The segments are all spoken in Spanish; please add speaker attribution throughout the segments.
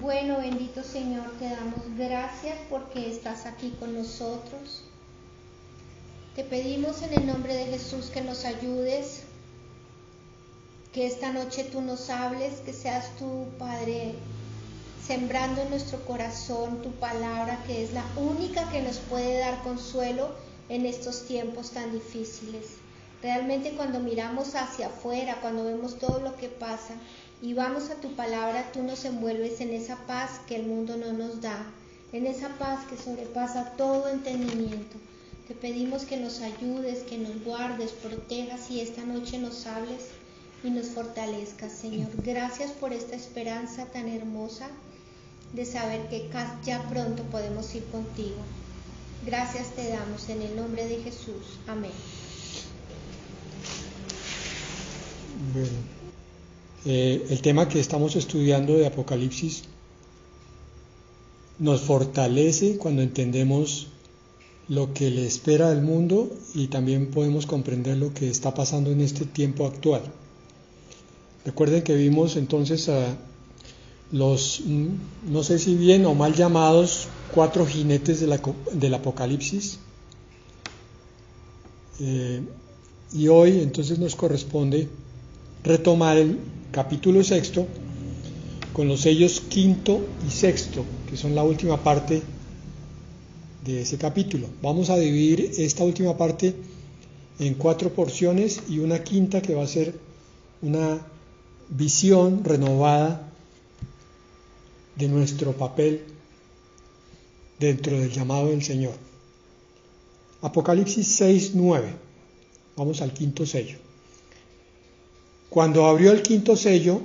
Speaker 1: Bueno, bendito Señor, te damos gracias porque estás aquí con nosotros. Te pedimos en el nombre de Jesús que nos ayudes, que esta noche tú nos hables, que seas tú, Padre, sembrando en nuestro corazón tu palabra, que es la única que nos puede dar consuelo en estos tiempos tan difíciles. Realmente cuando miramos hacia afuera, cuando vemos todo lo que pasa y vamos a tu palabra, tú nos envuelves en esa paz que el mundo no nos da, en esa paz que sobrepasa todo entendimiento. Te pedimos que nos ayudes, que nos guardes, protejas y esta noche nos hables y nos fortalezcas, Señor. Gracias por esta esperanza tan hermosa de saber que ya pronto podemos ir contigo. Gracias te damos en el nombre de Jesús. Amén.
Speaker 2: Bueno, el tema que estamos estudiando de Apocalipsis nos fortalece cuando entendemos lo que le espera al mundo y también podemos comprender lo que está pasando en este tiempo actual. Recuerden que vimos entonces a los, no sé si bien o mal llamados, 4 jinetes del Apocalipsis. Y hoy entonces nos corresponde retomar el capítulo 6 con los sellos 5 y 6, que son la última parte de ese capítulo. Vamos a dividir esta última parte en 4 porciones y una quinta que va a ser una visión renovada de nuestro papel dentro del llamado del Señor. Apocalipsis 6:9. Vamos al quinto sello. Cuando abrió el quinto sello,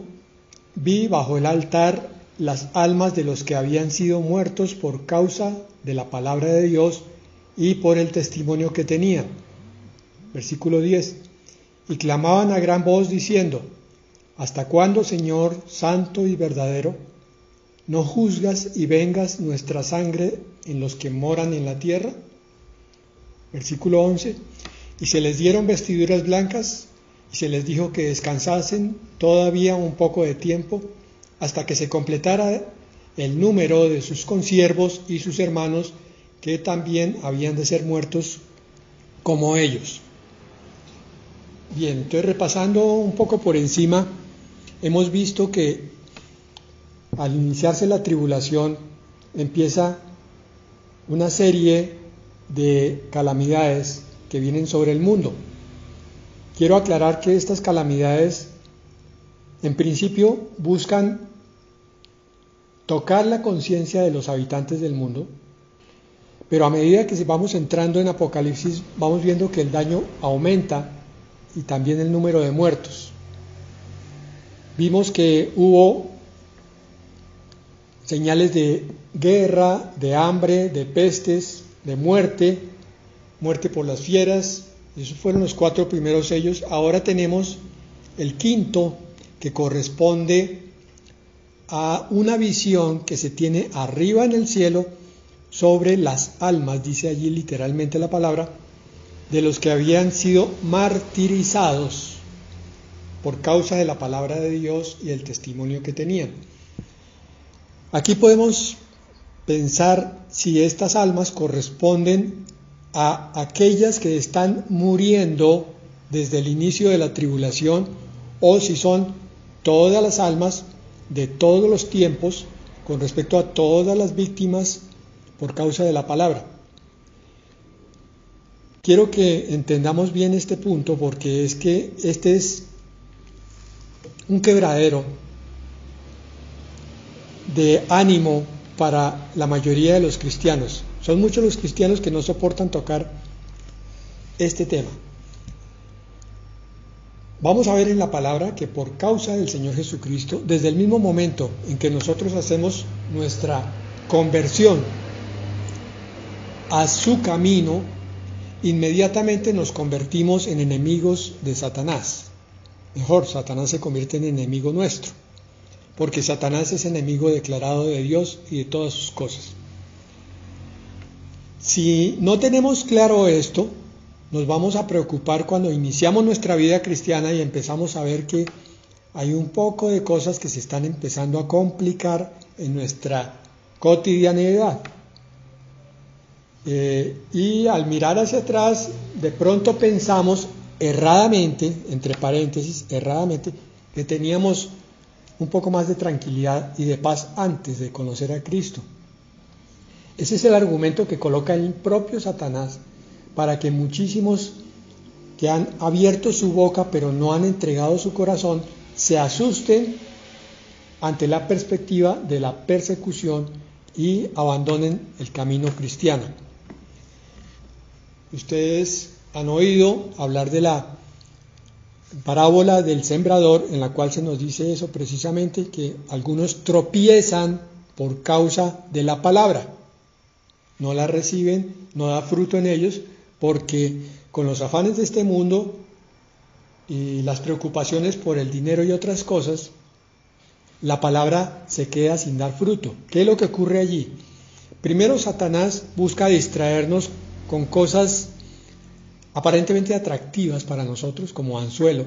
Speaker 2: vi bajo el altar las almas de los que habían sido muertos por causa de la palabra de Dios y por el testimonio que tenían. Versículo 10. Y clamaban a gran voz diciendo: ¿Hasta cuándo, Señor, santo y verdadero, no juzgas y vengas nuestra sangre en los que moran en la tierra? Versículo 11. Y se les dieron vestiduras blancas, y se les dijo que descansasen todavía un poco de tiempo, hasta que se completara el número de sus consiervos y sus hermanos, que también habían de ser muertos como ellos. Bien, entonces repasando un poco por encima, hemos visto que al iniciarse la tribulación empieza una serie de calamidades que vienen sobre el mundo. Quiero aclarar que estas calamidades en principio buscan tocar la conciencia de los habitantes del mundo, pero a medida que vamos entrando en Apocalipsis vamos viendo que el daño aumenta y también el número de muertos. Vimos que hubo señales de guerra, de hambre, de pestes, de muerte por las fieras. Esos fueron los 4 primeros sellos. Ahora tenemos el quinto, que corresponde a una visión que se tiene arriba en el cielo sobre las almas, dice allí literalmente la palabra, de los que habían sido martirizados por causa de la palabra de Dios y el testimonio que tenían. Aquí podemos pensar si estas almas corresponden a aquellas que están muriendo desde el inicio de la tribulación, o si son todas las almas de todos los tiempos con respecto a todas las víctimas por causa de la palabra. Quiero que entendamos bien este punto, porque es que este es un quebradero de ánimo para la mayoría de los cristianos. Son muchos los cristianos que no soportan tocar este tema. Vamos a ver en la palabra que por causa del Señor Jesucristo, desde el mismo momento en que nosotros hacemos nuestra conversión a su camino, inmediatamente nos convertimos en enemigos de Satanás. Mejor, Satanás se convierte en enemigo nuestro, porque Satanás es enemigo declarado de Dios y de todas sus cosas. Si no tenemos claro esto, nos vamos a preocupar cuando iniciamos nuestra vida cristiana y empezamos a ver que hay un poco de cosas que se están empezando a complicar en nuestra cotidianidad. Y al mirar hacia atrás, de pronto pensamos erradamente, entre paréntesis, erradamente, que teníamos un poco más de tranquilidad y de paz antes de conocer a Cristo. Ese es el argumento que coloca el propio Satanás para que muchísimos que han abierto su boca pero no han entregado su corazón se asusten ante la perspectiva de la persecución y abandonen el camino cristiano. Ustedes han oído hablar de la parábola del sembrador, en la cual se nos dice eso precisamente, que algunos tropiezan por causa de la palabra, no la reciben, no da fruto en ellos, porque con los afanes de este mundo y las preocupaciones por el dinero y otras cosas, la palabra se queda sin dar fruto. ¿Qué es lo que ocurre allí? Primero, Satanás busca distraernos con cosas aparentemente atractivas para nosotros, como anzuelo,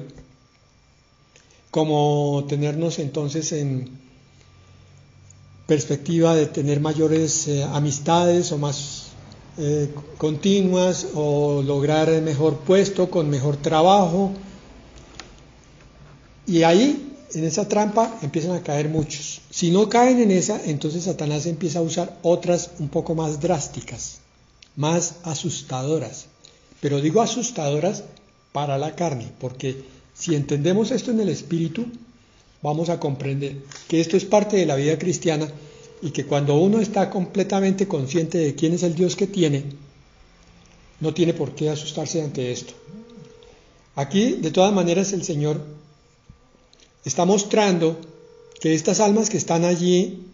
Speaker 2: como tenernos entonces en perspectiva de tener mayores amistades o más continuas, o lograr el mejor puesto con mejor trabajo. Y ahí, en esa trampa, empiezan a caer muchos. Si no caen en esa, entonces Satanás empieza a usar otras un poco más drásticas, más asustadoras. Pero digo asustadoras para la carne, porque si entendemos esto en el espíritu, vamos a comprender que esto es parte de la vida cristiana y que cuando uno está completamente consciente de quién es el Dios que tiene, no tiene por qué asustarse ante esto. Aquí, de todas maneras, el Señor está mostrando que estas almas que están allí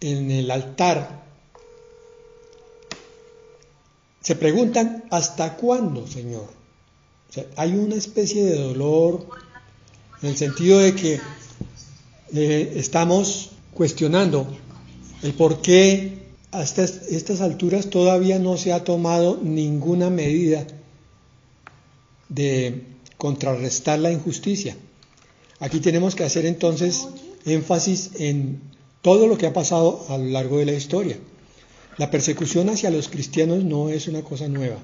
Speaker 2: en el altar se preguntan: ¿hasta cuándo, Señor? O sea, hay una especie de dolor en el sentido de que estamos cuestionando el por qué hasta estas alturas todavía no se ha tomado ninguna medida de contrarrestar la injusticia. Aquí tenemos que hacer entonces énfasis en todo lo que ha pasado a lo largo de la historia. La persecución hacia los cristianos no es una cosa nueva,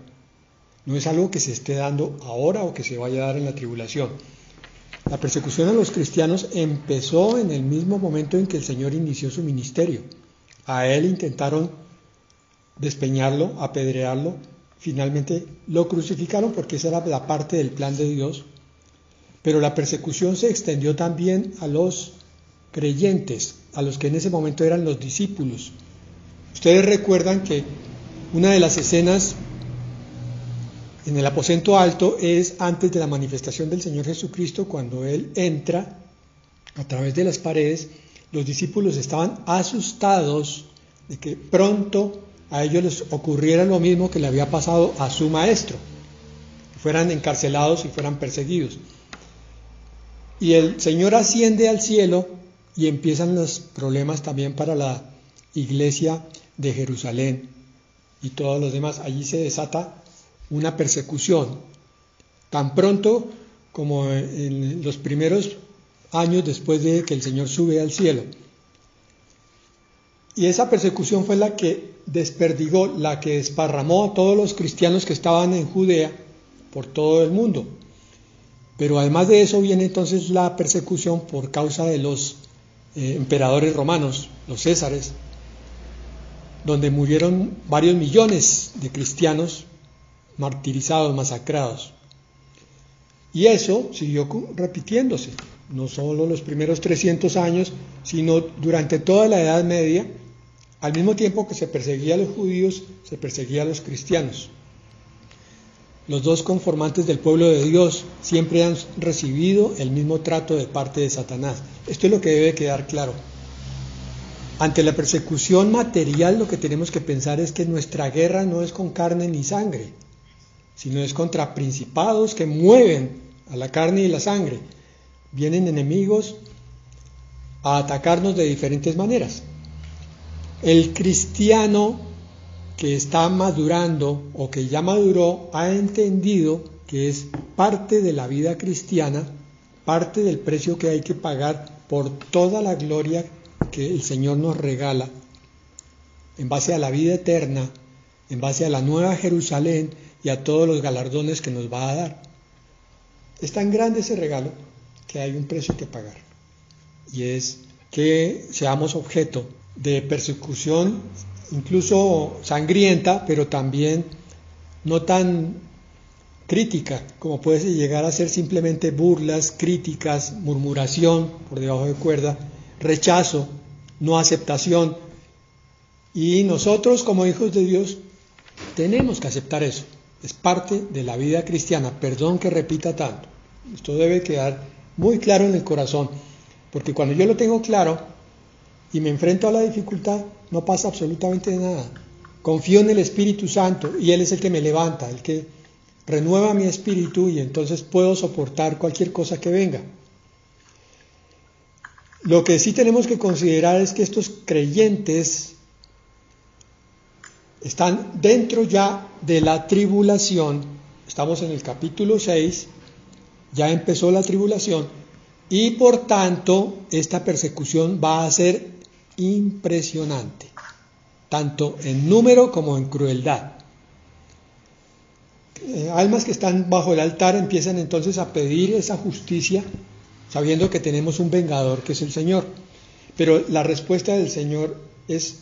Speaker 2: no es algo que se esté dando ahora o que se vaya a dar en la tribulación. La persecución a los cristianos empezó en el mismo momento en que el Señor inició su ministerio. A él intentaron despeñarlo, apedrearlo, finalmente lo crucificaron porque esa era la parte del plan de Dios. Pero la persecución se extendió también a los creyentes, a los que en ese momento eran los discípulos. Ustedes recuerdan que una de las escenas en el aposento alto es antes de la manifestación del Señor Jesucristo, cuando Él entra a través de las paredes. Los discípulos estaban asustados de que pronto a ellos les ocurriera lo mismo que le había pasado a su maestro, que fueran encarcelados y fueran perseguidos. Y el Señor asciende al cielo y empiezan los problemas también para la iglesia de Jerusalén y todos los demás. Allí se desata una persecución, tan pronto como en los primeros años después de que el Señor sube al cielo. Y esa persecución fue la que desperdigó, la que desparramó a todos los cristianos que estaban en Judea por todo el mundo. Pero además de eso viene entonces la persecución por causa de los emperadores romanos, los césares, donde murieron varios millones de cristianos martirizados, masacrados. Y eso siguió repitiéndose, no solo los primeros 300 años, sino durante toda la Edad Media. Al mismo tiempo que se perseguía a los judíos, se perseguía a los cristianos. Los dos conformantes del pueblo de Dios siempre han recibido el mismo trato de parte de Satanás. Esto es lo que debe quedar claro. Ante la persecución material, lo que tenemos que pensar es que nuestra guerra no es con carne ni sangre, sino es contra principados que mueven a la carne y la sangre. Vienen enemigos a atacarnos de diferentes maneras. El cristiano que está madurando o que ya maduró ha entendido que es parte de la vida cristiana parte del precio que hay que pagar por toda la gloria que el Señor nos regala, en base a la vida eterna, en base a la nueva Jerusalén y a todos los galardones que nos va a dar. Es tan grande ese regalo que hay un precio que pagar, y es que seamos objeto de persecución, incluso sangrienta, pero también no tan crítica, como puede llegar a ser simplemente burlas, críticas, murmuración por debajo de cuerda, rechazo, no aceptación. Y nosotros como hijos de Dios tenemos que aceptar eso. Es parte de la vida cristiana. Perdón que repita tanto. Esto debe quedar muy claro en el corazón, porque cuando yo lo tengo claro y me enfrento a la dificultad, no pasa absolutamente nada. Confío en el Espíritu Santo y Él es el que me levanta, el que renueva mi espíritu, y entonces puedo soportar cualquier cosa que venga. Lo que sí tenemos que considerar es que estos creyentes están dentro ya de la tribulación. Estamos en el capítulo 6, ya empezó la tribulación, y por tanto esta persecución va a ser impresionante, tanto en número como en crueldad. Almas que están bajo el altar empiezan entonces a pedir esa justicia, sabiendo que tenemos un vengador que es el Señor. Pero la respuesta del Señor es: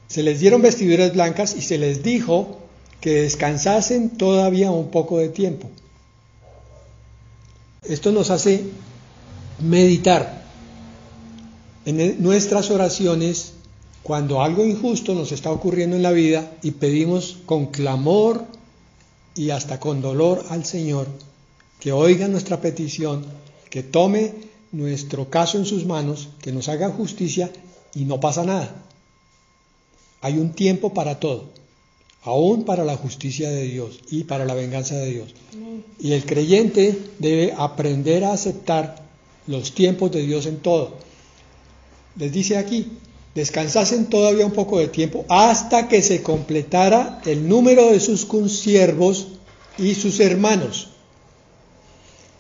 Speaker 2: se les dieron vestiduras blancas y se les dijo que descansasen todavía un poco de tiempo. Esto nos hace meditar en nuestras oraciones cuando algo injusto nos está ocurriendo en la vida y pedimos con clamor y hasta con dolor al Señor que oiga nuestra petición, que tome nuestro caso en sus manos, que nos haga justicia, y no pasa nada. Hay un tiempo para todo, aún para la justicia de Dios y para la venganza de Dios. Y el creyente debe aprender a aceptar los tiempos de Dios en todo. Les dice aquí: descansasen todavía un poco de tiempo hasta que se completara el número de sus consiervos y sus hermanos,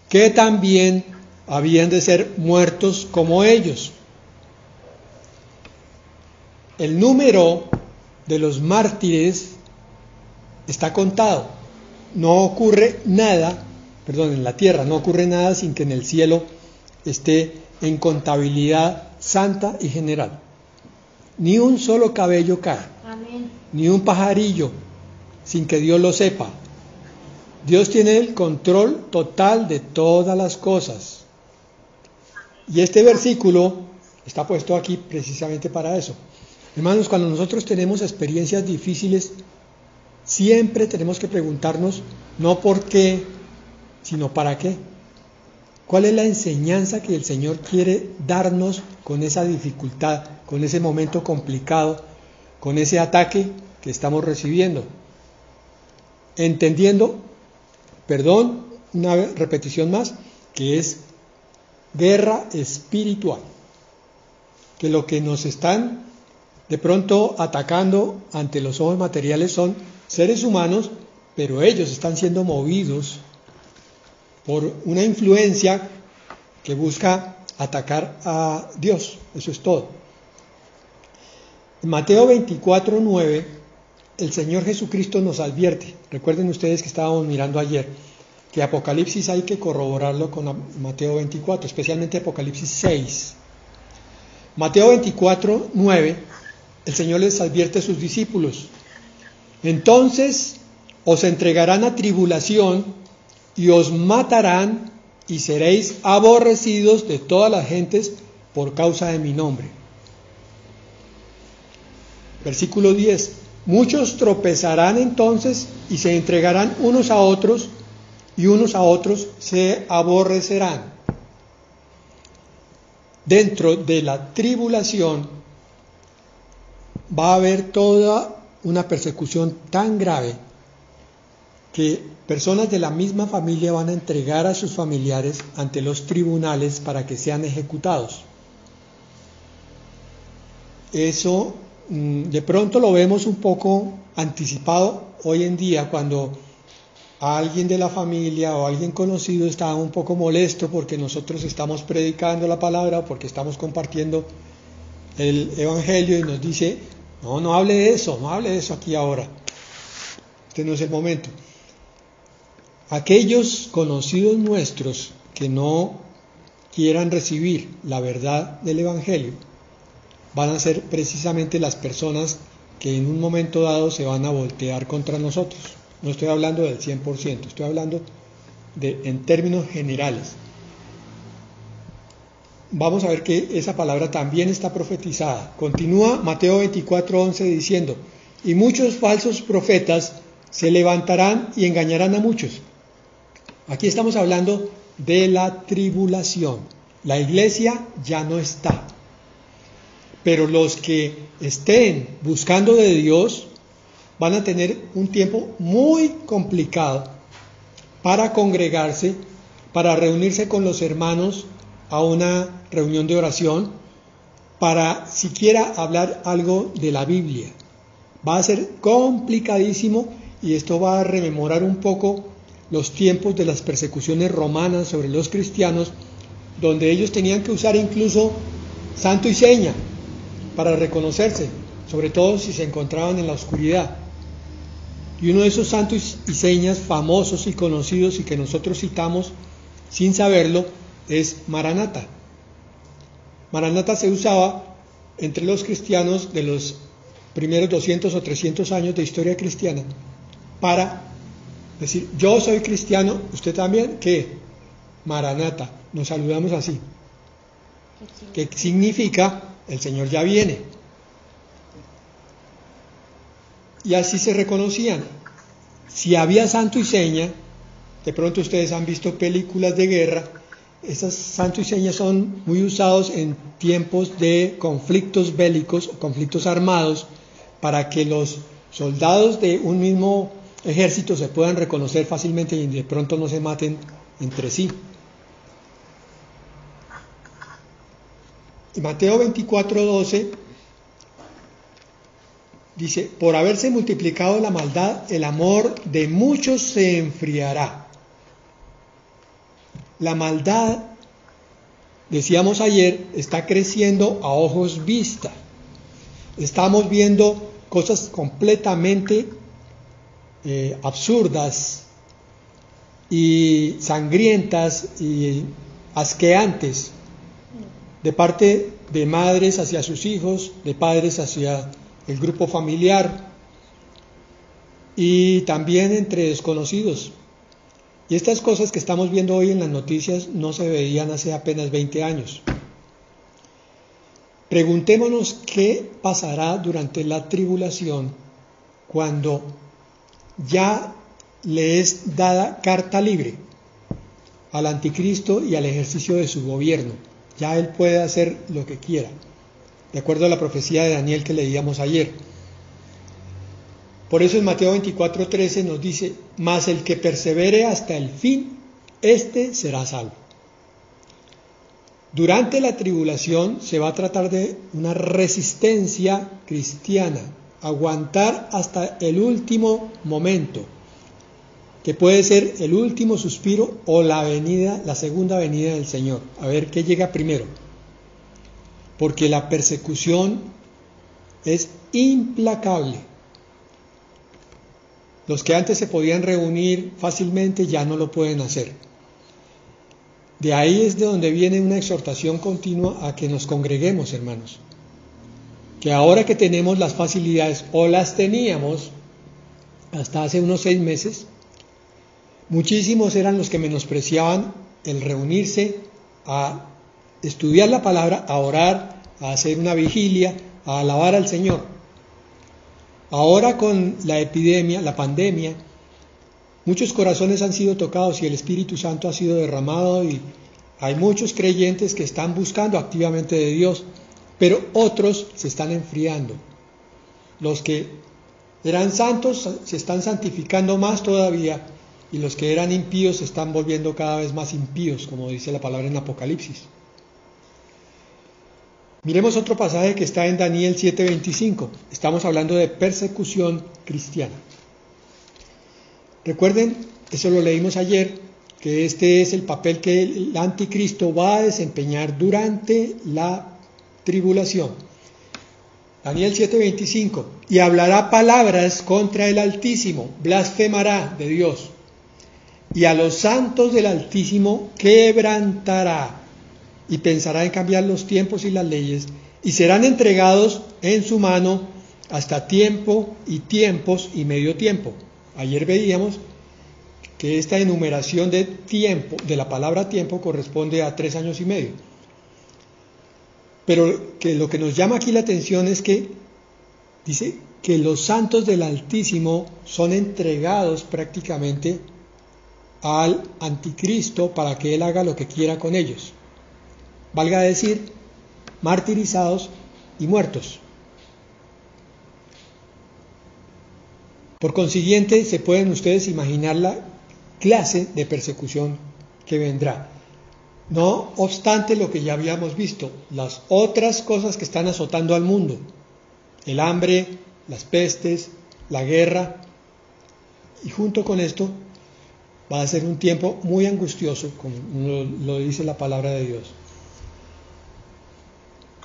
Speaker 2: que también habían de ser muertos como ellos. El número de los mártires está contado. No ocurre nada, en la tierra no ocurre nada sin que en el cielo esté en contabilidad santa y general. Ni un solo cabello cae. Amén. Ni un pajarillo sin que Dios lo sepa. Dios tiene el control total de todas las cosas. Y este versículo está puesto aquí precisamente para eso. Hermanos, cuando nosotros tenemos experiencias difíciles, siempre tenemos que preguntarnos no por qué, sino para qué. ¿Cuál es la enseñanza que el Señor quiere darnos con esa dificultad, con ese momento complicado, con ese ataque que estamos recibiendo? Entendiendo, una repetición más, que es guerra espiritual. Que lo que nos están de pronto atacando ante los ojos materiales son seres humanos, pero ellos están siendo movidos por una influencia que busca atacar a Dios. Eso es todo. En Mateo 24:9, el Señor Jesucristo nos advierte. Recuerden ustedes que estábamos mirando ayer que Apocalipsis hay que corroborarlo con Mateo 24, especialmente Apocalipsis 6. Mateo 24:9, el Señor les advierte a sus discípulos: entonces os entregarán a tribulación y os matarán y seréis aborrecidos de todas las gentes por causa de mi nombre. Versículo 10. Muchos tropezarán entonces y se entregarán unos a otros, y unos a otros se aborrecerán. Dentro de la tribulación va a haber toda una persecución tan grave que personas de la misma familia van a entregar a sus familiares ante los tribunales para que sean ejecutados. Eso de pronto lo vemos un poco anticipado hoy en día, cuando alguien de la familia o alguien conocido está un poco molesto porque nosotros estamos predicando la palabra, porque estamos compartiendo el Evangelio y nos dice, no hable de eso, no hable de eso aquí ahora. Este no es el momento. Aquellos conocidos nuestros que no quieran recibir la verdad del Evangelio van a ser precisamente las personas que en un momento dado se van a voltear contra nosotros. No estoy hablando del 100%, estoy hablando en términos generales. Vamos a ver que esa palabra también está profetizada. Continúa Mateo 24:11 diciendo, y muchos falsos profetas se levantarán y engañarán a muchos. Aquí estamos hablando de la tribulación. La iglesia ya no está. Pero los que estén buscando de Dios van a tener un tiempo muy complicado para congregarse, para reunirse con los hermanos a una reunión de oración, para siquiera hablar algo de la Biblia. Va a ser complicadísimo y esto va a rememorar un poco los tiempos de las persecuciones romanas sobre los cristianos, donde ellos tenían que usar incluso santo y seña para reconocerse, sobre todo si se encontraban en la oscuridad. Y uno de esos santos y señas famosos y conocidos y que nosotros citamos sin saberlo es Maranatha. Maranatha se usaba entre los cristianos de los primeros 200 o 300 años de historia cristiana para decir, yo soy cristiano, usted también, ¿qué? Maranatha, nos saludamos así, que significa el Señor ya viene. Y así se reconocían. Si había santo y seña, de pronto ustedes han visto películas de guerra, esas santo y señas son muy usados en tiempos de conflictos bélicos o conflictos armados para que los soldados de un mismo ejército se puedan reconocer fácilmente y de pronto no se maten entre sí. Y Mateo 24:12 dice, por haberse multiplicado la maldad, el amor de muchos se enfriará. La maldad, decíamos ayer, está creciendo a ojos vista. Estamos viendo cosas completamente absurdas y sangrientas y asqueantes de parte de madres hacia sus hijos, de padres hacia el grupo familiar y también entre desconocidos. Y estas cosas que estamos viendo hoy en las noticias no se veían hace apenas 20 años. Preguntémonos qué pasará durante la tribulación cuando ya le es dada carta libre al anticristo y al ejercicio de su gobierno. Ya él puede hacer lo que quiera, de acuerdo a la profecía de Daniel que leíamos ayer. Por eso en Mateo 24:13 nos dice, mas el que persevere hasta el fin, éste será salvo. Durante la tribulación se va a tratar de una resistencia cristiana, aguantar hasta el último momento, que puede ser el último suspiro o la segunda venida del Señor, a ver qué llega primero, porque la persecución es implacable. Los que antes se podían reunir fácilmente ya no lo pueden hacer. De ahí es de donde viene una exhortación continua a que nos congreguemos, hermanos. Que ahora que tenemos las facilidades, o las teníamos hasta hace unos 6 meses, muchísimos eran los que menospreciaban el reunirse a estudiar la palabra, a orar, a hacer una vigilia, a alabar al Señor. Ahora con la epidemia, la pandemia, muchos corazones han sido tocados y el Espíritu Santo ha sido derramado y hay muchos creyentes que están buscando activamente de Dios, pero otros se están enfriando. Los que eran santos se están santificando más todavía y los que eran impíos se están volviendo cada vez más impíos, como dice la palabra en Apocalipsis. Miremos otro pasaje que está en Daniel 7:25. Estamos hablando de persecución cristiana. Recuerden Eso lo leímos ayer, que este es el papel que el anticristo va a desempeñar durante la tribulación. Daniel 7:25, y hablará palabras contra el Altísimo, blasfemará de Dios, y a los santos del Altísimo quebrantará, y pensará en cambiar los tiempos y las leyes, y serán entregados en su mano hasta tiempo y tiempos y medio tiempo. Ayer veíamos que esta enumeración de tiempo, de la palabra tiempo, corresponde a 3 años y medio. Pero que lo que nos llama aquí la atención es que dice que los santos del Altísimo son entregados prácticamente al anticristo para que él haga lo que quiera con ellos. Valga decir, martirizados y muertos. Por consiguiente, se pueden ustedes imaginar la clase de persecución que vendrá. No obstante lo que ya habíamos visto, las otras cosas que están azotando al mundo, el hambre, las pestes, la guerra, y junto con esto va a ser un tiempo muy angustioso, como lo dice la palabra de Dios.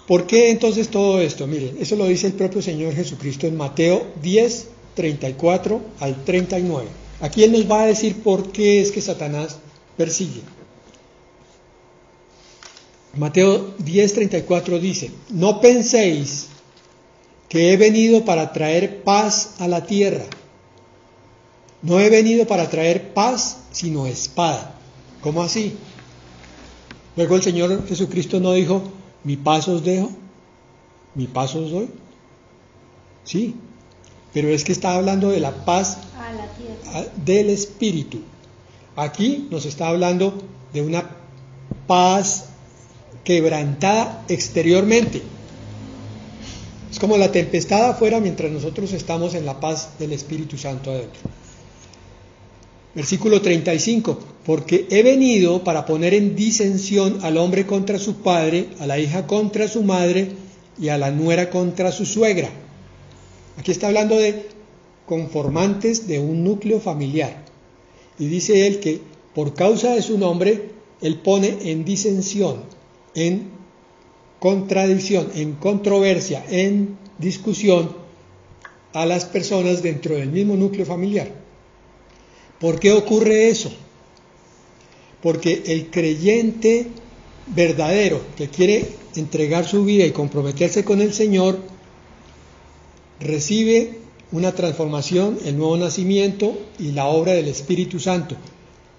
Speaker 2: ¿Por qué entonces todo esto? Miren, eso lo dice el propio Señor Jesucristo en Mateo 10, 34 al 39. Aquí Él nos va a decir por qué es que Satanás persigue. Mateo 10:34 dice, no penséis que he venido para traer paz a la tierra. No he venido para traer paz, sino espada. ¿Cómo así? Luego el Señor Jesucristo no dijo, mi paz os dejo, mi paz os doy. Sí, pero es que está hablando de la paz
Speaker 1: a la tierra,
Speaker 2: del Espíritu. Aquí nos está hablando de una paz quebrantada exteriormente. Es como la tempestad afuera mientras nosotros estamos en la paz del Espíritu Santo adentro. Versículo 35, porque he venido para poner en disensión al hombre contra su padre, a la hija contra su madre y a la nuera contra su suegra. Aquí está hablando de conformantes de un núcleo familiar. Y dice él que por causa de su nombre, él pone en disensión, en contradicción, en controversia, en discusión a las personas dentro del mismo núcleo familiar. ¿Por qué ocurre eso? Porque el creyente verdadero que quiere entregar su vida y comprometerse con el Señor, recibe una transformación, el nuevo nacimiento y la obra del Espíritu Santo.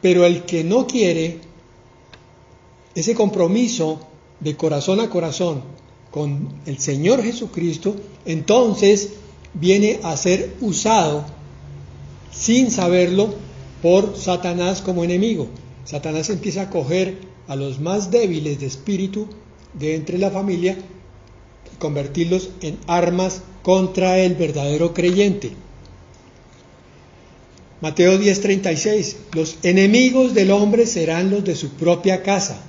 Speaker 2: Pero el que no quiere ese compromiso de corazón a corazón con el Señor Jesucristo, entonces viene a ser usado sin saberlo por Satanás como enemigo. Satanás empieza a coger a los más débiles de espíritu de entre la familia y convertirlos en armas contra el verdadero creyente. Mateo 10:36, los enemigos del hombre serán los de su propia casa.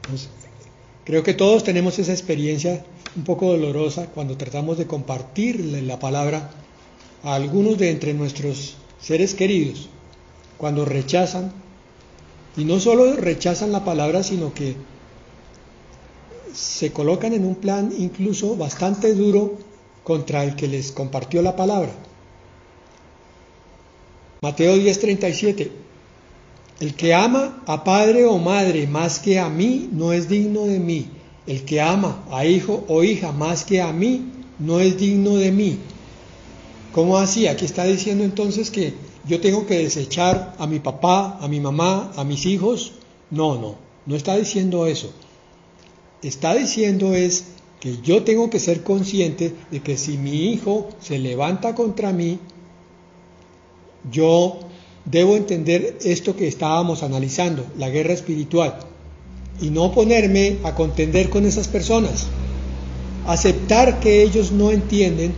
Speaker 2: Pues, creo que todos tenemos esa experiencia un poco dolorosa cuando tratamos de compartirle la palabra a algunos de entre nuestros seres queridos, cuando rechazan, y no solo rechazan la palabra, sino que se colocan en un plan incluso bastante duro contra el que les compartió la palabra. Mateo 10:37, el que ama a padre o madre más que a mí no es digno de mí. El que ama a hijo o hija más que a mí no es digno de mí. ¿Cómo así? Aquí está diciendo entonces que yo tengo que desechar a mi papá, a mi mamá, a mis hijos. No está diciendo eso. Está diciendo es que yo tengo que ser consciente de que si mi hijo se levanta contra mí, yo debo entender esto que estábamos analizando, la guerra espiritual, y no ponerme a contender con esas personas. Aceptar que ellos no entienden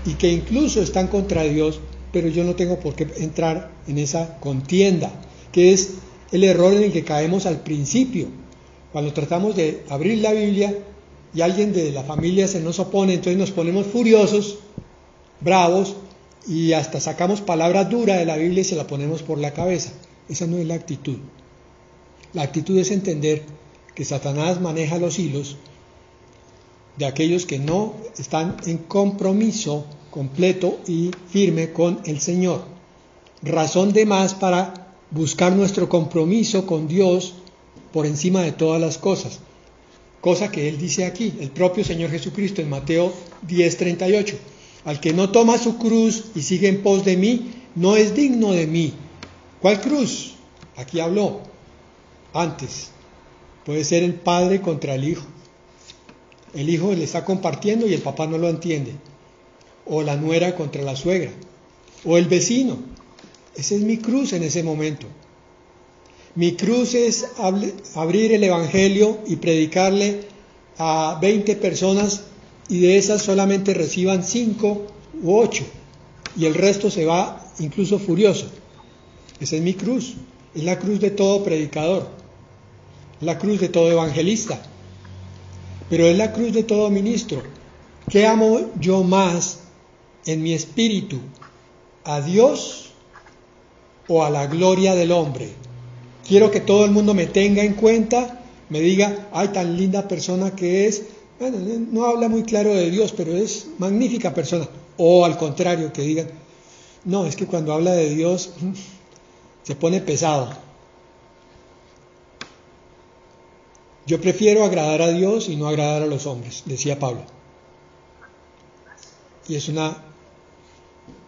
Speaker 2: y que incluso están contra Dios, pero yo no tengo por qué entrar en esa contienda, que es el error en el que caemos al principio. Cuando tratamos de abrir la Biblia y alguien de la familia se nos opone, entonces nos ponemos furiosos, bravos, y hasta sacamos palabras duras de la Biblia y se la ponemos por la cabeza. Esa no es la actitud. La actitud es entender que Satanás maneja los hilos de aquellos que no están en compromiso completo y firme con el Señor. Razón de más para buscar nuestro compromiso con Dios por encima de todas las cosas. Cosa que Él dice aquí, el propio Señor Jesucristo en Mateo 10:38. Al que no toma su cruz y sigue en pos de mí, no es digno de mí. ¿Cuál cruz? Aquí habló antes. Puede ser el padre contra el hijo. El hijo le está compartiendo y el papá no lo entiende. O la nuera contra la suegra. O el vecino. Esa es mi cruz en ese momento. Mi cruz es abrir el Evangelio y predicarle a 20 personas y de esas solamente reciban 5 u 8 y el resto se va incluso furioso. Esa es mi cruz. Es la cruz de todo predicador. La cruz de todo evangelista. Pero es la cruz de todo ministro. ¿Qué amo yo más en mi espíritu? ¿A Dios o a la gloria del hombre? Quiero que todo el mundo me tenga en cuenta, me diga, ay, tan linda persona que es. Bueno, no habla muy claro de Dios, pero es magnífica persona. O al contrario, que digan, no, es que cuando habla de Dios se pone pesado. Yo prefiero agradar a Dios y no agradar a los hombres, decía Pablo. Y es una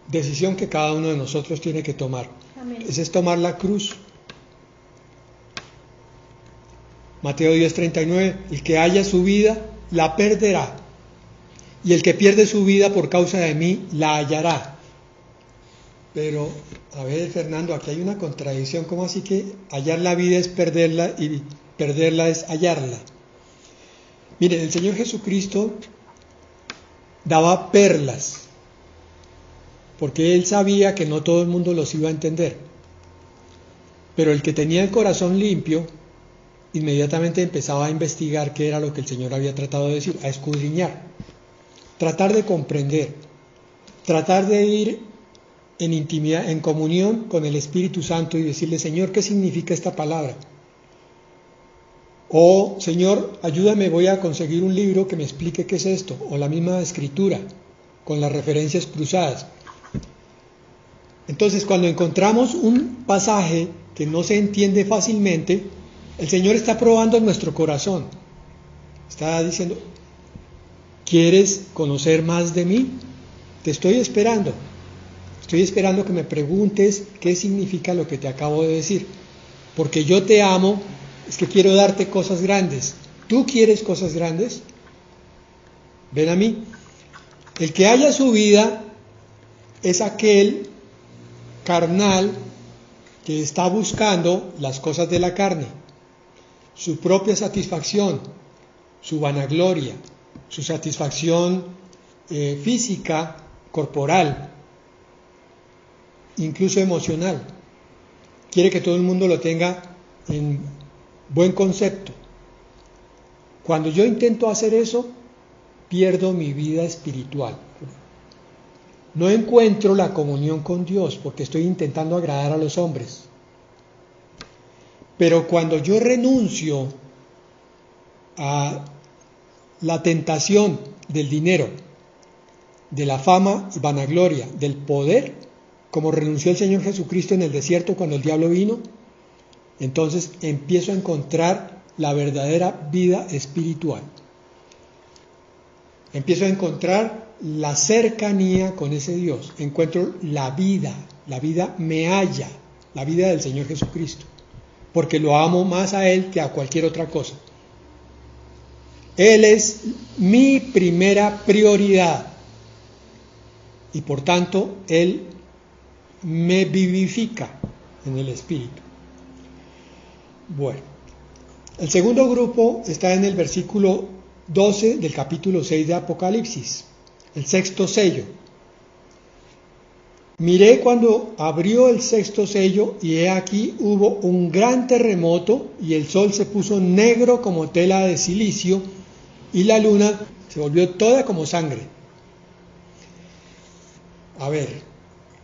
Speaker 2: decisión que cada uno de nosotros tiene que tomar. Amén. Esa es tomar la cruz. Mateo 10:39, el que haya su vida, la perderá. Y el que pierde su vida por causa de mí, la hallará. Pero, a ver, Fernando, aquí hay una contradicción. ¿Cómo así que hallar la vida es perderla y perderla es hallarla? Miren, el Señor Jesucristo daba perlas, porque Él sabía que no todo el mundo los iba a entender. Pero el que tenía el corazón limpio, inmediatamente empezaba a investigar qué era lo que el Señor había tratado de decir, a escudriñar, tratar de comprender, tratar de ir en intimidad, en comunión con el Espíritu Santo y decirle, Señor, ¿qué significa esta palabra? O, Señor, ayúdame, voy a conseguir un libro que me explique qué es esto, o la misma escritura, con las referencias cruzadas. Entonces, cuando encontramos un pasaje que no se entiende fácilmente, el Señor está probando nuestro corazón. Está diciendo, ¿quieres conocer más de mí? Te estoy esperando. Estoy esperando que me preguntes qué significa lo que te acabo de decir. Porque yo te amo, es que quiero darte cosas grandes. ¿Tú quieres cosas grandes? Ven a mí. El que haya su vida es aquel carnal que está buscando las cosas de la carne, su propia satisfacción, su vanagloria, su satisfacción física, corporal, incluso emocional. Quiere que todo el mundo lo tenga en buen concepto. Cuando yo intento hacer eso, pierdo mi vida espiritual. No encuentro la comunión con Dios porque estoy intentando agradar a los hombres. Pero cuando yo renuncio a la tentación del dinero, de la fama y vanagloria, del poder, como renunció el Señor Jesucristo en el desierto cuando el diablo vino, entonces empiezo a encontrar la verdadera vida espiritual. Empiezo a encontrar la cercanía con ese Dios. Encuentro la vida me halla, la vida del Señor Jesucristo, porque lo amo más a Él que a cualquier otra cosa. Él es mi primera prioridad y por tanto Él me vivifica en el Espíritu. Bueno, el segundo grupo está en el versículo 12 del capítulo 6 de Apocalipsis, el sexto sello. Miré cuando abrió el sexto sello y he aquí hubo un gran terremoto y el sol se puso negro como tela de silicio y la luna se volvió toda como sangre. A ver,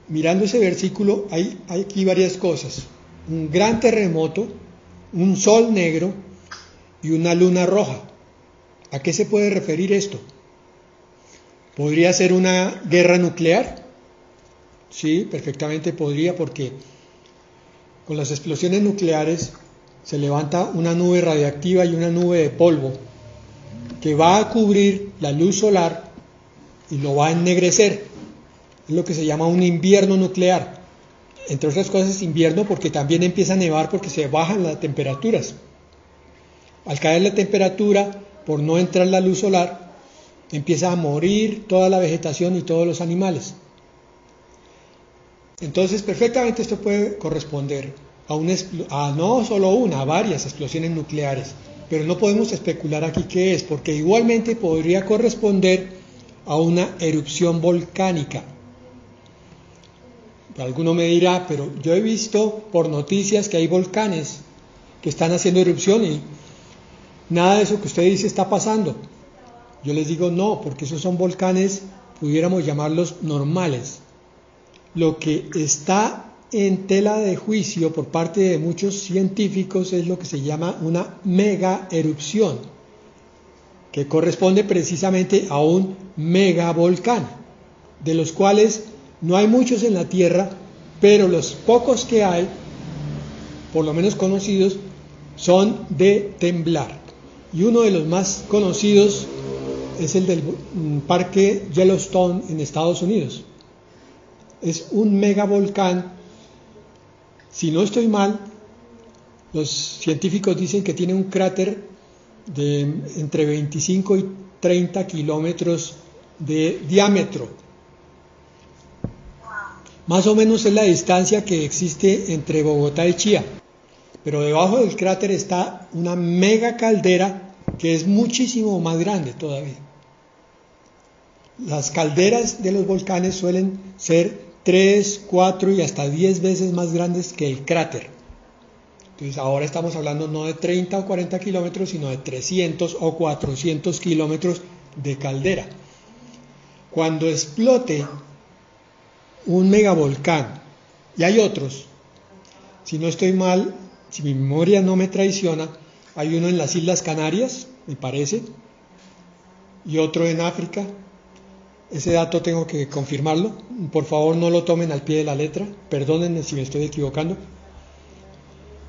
Speaker 2: mirando ese versículo hay aquí varias cosas. Un gran terremoto, un sol negro y una luna roja. ¿A qué se puede referir esto? ¿Podría ser una guerra nuclear? Sí, perfectamente podría, porque con las explosiones nucleares se levanta una nube radiactiva y una nube de polvo que va a cubrir la luz solar y lo va a ennegrecer. Es lo que se llama un invierno nuclear. Entre otras cosas, invierno porque también empieza a nevar porque se bajan las temperaturas. Al caer la temperatura, por no entrar la luz solar, empieza a morir toda la vegetación y todos los animales. Entonces, perfectamente esto puede corresponder a no solo una, a varias explosiones nucleares, pero no podemos especular aquí qué es, porque igualmente podría corresponder a una erupción volcánica. Alguno me dirá, pero yo he visto por noticias que hay volcanes que están haciendo erupción y nada de eso que usted dice está pasando. Yo les digo no, porque esos son volcanes, pudiéramos llamarlos normales. Lo que está en tela de juicio por parte de muchos científicos es lo que se llama una mega erupción, que corresponde precisamente a un megavolcán, de los cuales no hay muchos en la Tierra, pero los pocos que hay, por lo menos conocidos, son de temblar. Y uno de los más conocidos es el del parque Yellowstone en Estados Unidos. Es un megavolcán. Si no estoy mal, los científicos dicen que tiene un cráter de entre 25 y 30 kilómetros de diámetro. Más o menos es la distancia que existe entre Bogotá y Chía. Pero debajo del cráter está una mega caldera que es muchísimo más grande todavía. Las calderas de los volcanes suelen ser 3, 4 y hasta 10 veces más grandes que el cráter. Entonces ahora estamos hablando no de 30 o 40 kilómetros, sino de 300 o 400 kilómetros de caldera. Cuando explote un megavolcán, y hay otros, si no estoy mal, si mi memoria no me traiciona, hay uno en las Islas Canarias, me parece, y otro en África. Ese dato tengo que confirmarlo, por favor no lo tomen al pie de la letra, perdónenme si me estoy equivocando,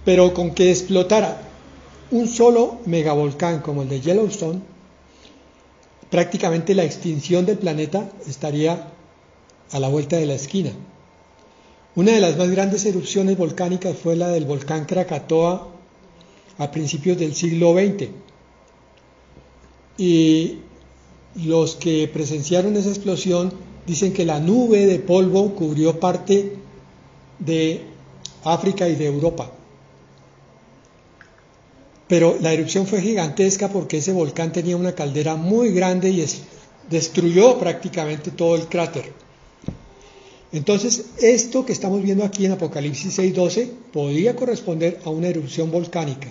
Speaker 2: pero con que explotara un solo megavolcán como el de Yellowstone, prácticamente la extinción del planeta estaría a la vuelta de la esquina. Una de las más grandes erupciones volcánicas fue la del volcán Krakatoa a principios del siglo XX, y los que presenciaron esa explosión dicen que la nube de polvo cubrió parte de África y de Europa. Pero la erupción fue gigantesca porque ese volcán tenía una caldera muy grande y destruyó prácticamente todo el cráter. Entonces, esto que estamos viendo aquí en Apocalipsis 6:12 podría corresponder a una erupción volcánica.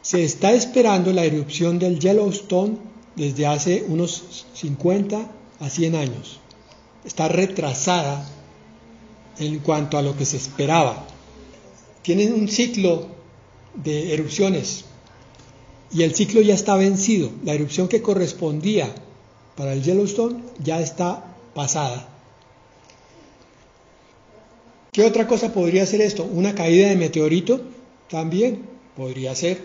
Speaker 2: Se está esperando la erupción del Yellowstone desde hace unos 50 a 100 años. Está retrasada en cuanto a lo que se esperaba. Tienen un ciclo de erupciones y el ciclo ya está vencido. La erupción que correspondía para el Yellowstone ya está pasada. ¿Qué otra cosa podría ser esto? ¿Una caída de meteorito? También podría ser.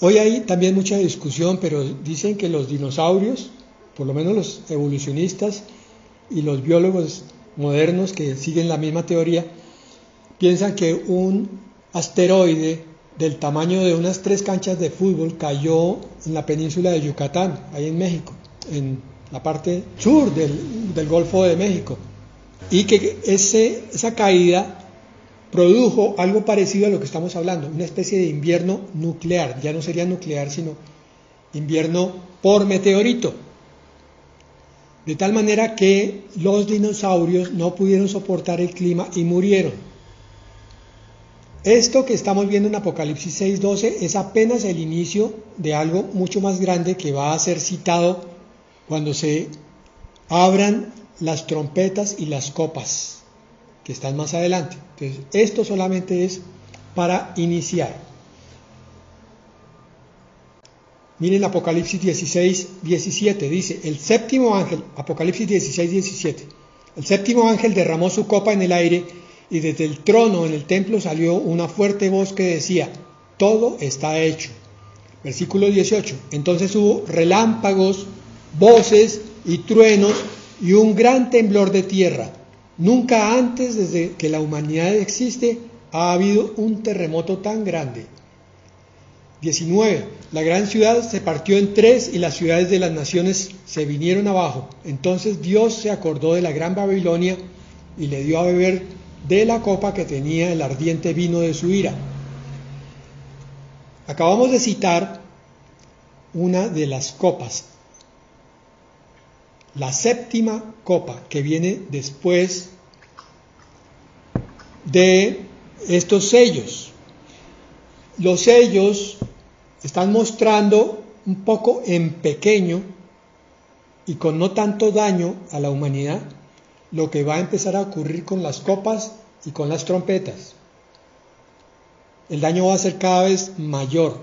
Speaker 2: Hoy hay también mucha discusión, pero dicen que los dinosaurios, por lo menos los evolucionistas y los biólogos modernos que siguen la misma teoría, piensan que un asteroide del tamaño de unas 3 canchas de fútbol cayó en la península de Yucatán, ahí en México, en la parte sur del Golfo de México, y que esa caída produjo algo parecido a lo que estamos hablando, una especie de invierno nuclear. Ya no sería nuclear, sino invierno por meteorito. De tal manera que los dinosaurios no pudieron soportar el clima y murieron. Esto que estamos viendo en Apocalipsis 6:12 es apenas el inicio de algo mucho más grande que va a ser citado cuando se abran las trompetas y las copas, que están más adelante. Entonces, esto solamente es para iniciar. Miren Apocalipsis 16, 17, dice, el séptimo ángel, Apocalipsis 16, 17, el séptimo ángel derramó su copa en el aire y desde el trono en el templo salió una fuerte voz que decía, todo está hecho. Versículo 18, entonces hubo relámpagos, voces y truenos y un gran temblor de tierra. Nunca antes, desde que la humanidad existe, ha habido un terremoto tan grande. 19. La gran ciudad se partió en tres y las ciudades de las naciones se vinieron abajo. Entonces Dios se acordó de la gran Babilonia y le dio a beber de la copa que tenía el ardiente vino de su ira. Acabamos de citar una de las copas, la séptima copa que viene después de estos sellos. Los sellos están mostrando un poco en pequeño y con no tanto daño a la humanidad lo que va a empezar a ocurrir con las copas y con las trompetas. El daño va a ser cada vez mayor.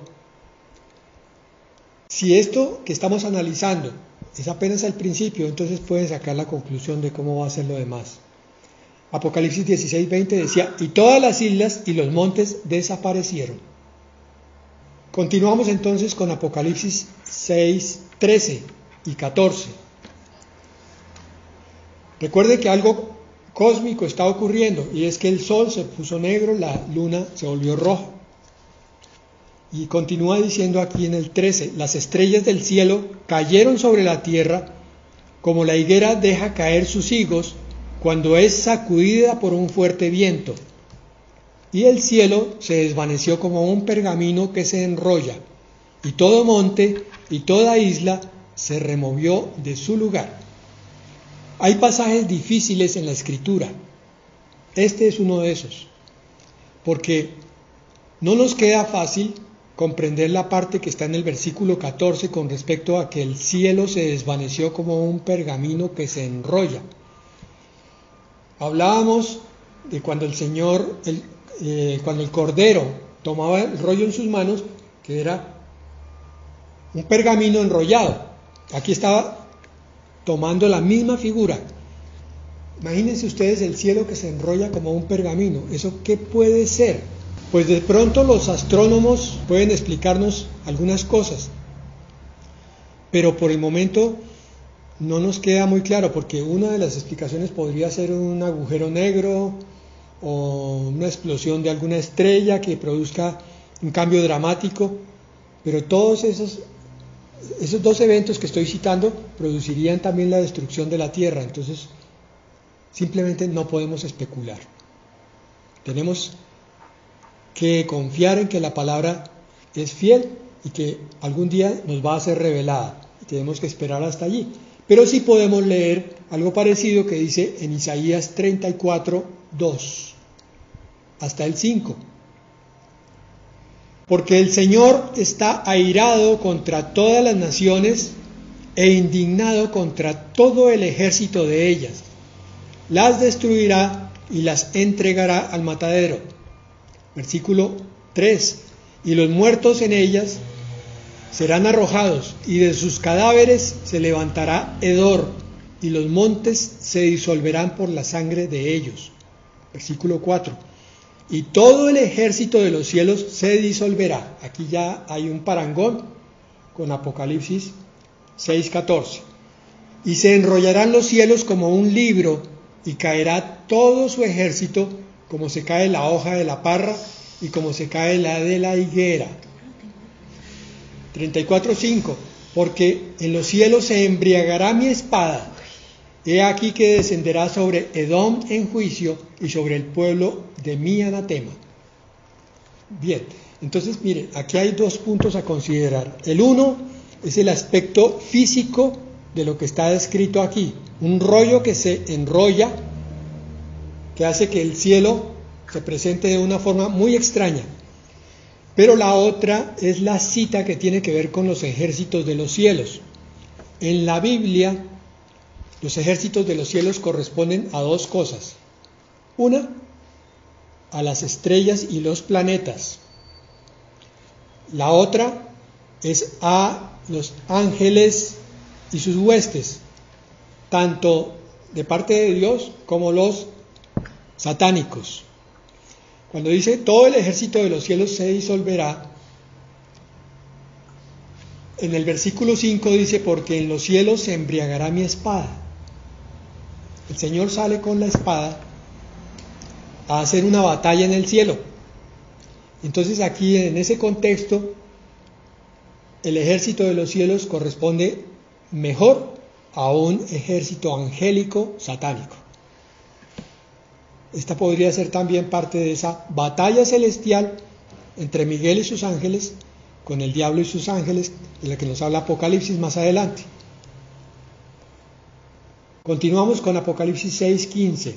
Speaker 2: Si esto que estamos analizando es apenas al principio, entonces pueden sacar la conclusión de cómo va a ser lo demás. Apocalipsis 16, 20 decía, y todas las islas y los montes desaparecieron. Continuamos entonces con Apocalipsis 6, 13 y 14. Recuerde que algo cósmico está ocurriendo y es que el sol se puso negro, la luna se volvió roja. Y continúa diciendo aquí en el 13, las estrellas del cielo cayeron sobre la tierra como la higuera deja caer sus higos cuando es sacudida por un fuerte viento. Y el cielo se desvaneció como un pergamino que se enrolla, y todo monte y toda isla se removió de su lugar. Hay pasajes difíciles en la Escritura. Este es uno de esos, porque no nos queda fácil comprender la parte que está en el versículo 14 con respecto a que el cielo se desvaneció como un pergamino que se enrolla. Hablábamos de cuando el Señor, cuando el Cordero tomaba el rollo en sus manos, que era un pergamino enrollado. Aquí estaba tomando la misma figura. Imagínense ustedes el cielo que se enrolla como un pergamino. ¿Eso qué puede ser? Pues de pronto los astrónomos pueden explicarnos algunas cosas, pero por el momento no nos queda muy claro, porque una de las explicaciones podría ser un agujero negro o una explosión de alguna estrella que produzca un cambio dramático, pero todos esos dos eventos que estoy citando producirían también la destrucción de la Tierra. Entonces simplemente no podemos especular. Tenemos que confiar en que la palabra es fiel y que algún día nos va a ser revelada, y tenemos que esperar hasta allí. Pero sí podemos leer algo parecido que dice en Isaías 34, 2 hasta el 5. Porque el Señor está airado contra todas las naciones e indignado contra todo el ejército de ellas. Las destruirá y las entregará al matadero. Versículo 3. Y los muertos en ellas serán arrojados, y de sus cadáveres se levantará hedor, y los montes se disolverán por la sangre de ellos. Versículo 4. Y todo el ejército de los cielos se disolverá. Aquí ya hay un parangón con Apocalipsis 6:14. Y se enrollarán los cielos como un libro, y caerá todo su ejército, como se cae la hoja de la parra y como se cae la de la higuera. 34:5. Porque en los cielos se embriagará mi espada. He aquí que descenderá sobre Edom en juicio y sobre el pueblo de mi anatema. Bien, entonces mire, aquí hay dos puntos a considerar. El uno es el aspecto físico de lo que está descrito aquí. Un rollo que se enrolla, que hace que el cielo se presente de una forma muy extraña. Pero la otra es la cita que tiene que ver con los ejércitos de los cielos. En la Biblia Los ejércitos de los cielos corresponden a dos cosas. Una, a las estrellas y los planetas. La otra es a los ángeles y sus huestes, tanto de parte de Dios como los satánicos. Cuando dice todo el ejército de los cielos se disolverá, en el versículo 5 dice, porque en los cielos se embriagará mi espada. El Señor sale con la espada a hacer una batalla en el cielo. Entonces aquí en ese contexto, el ejército de los cielos corresponde mejor a un ejército angélico satánico. Esta podría ser también parte de esa batalla celestial entre Miguel y sus ángeles, con el diablo y sus ángeles, de la que nos habla Apocalipsis más adelante. Continuamos con Apocalipsis 6:15.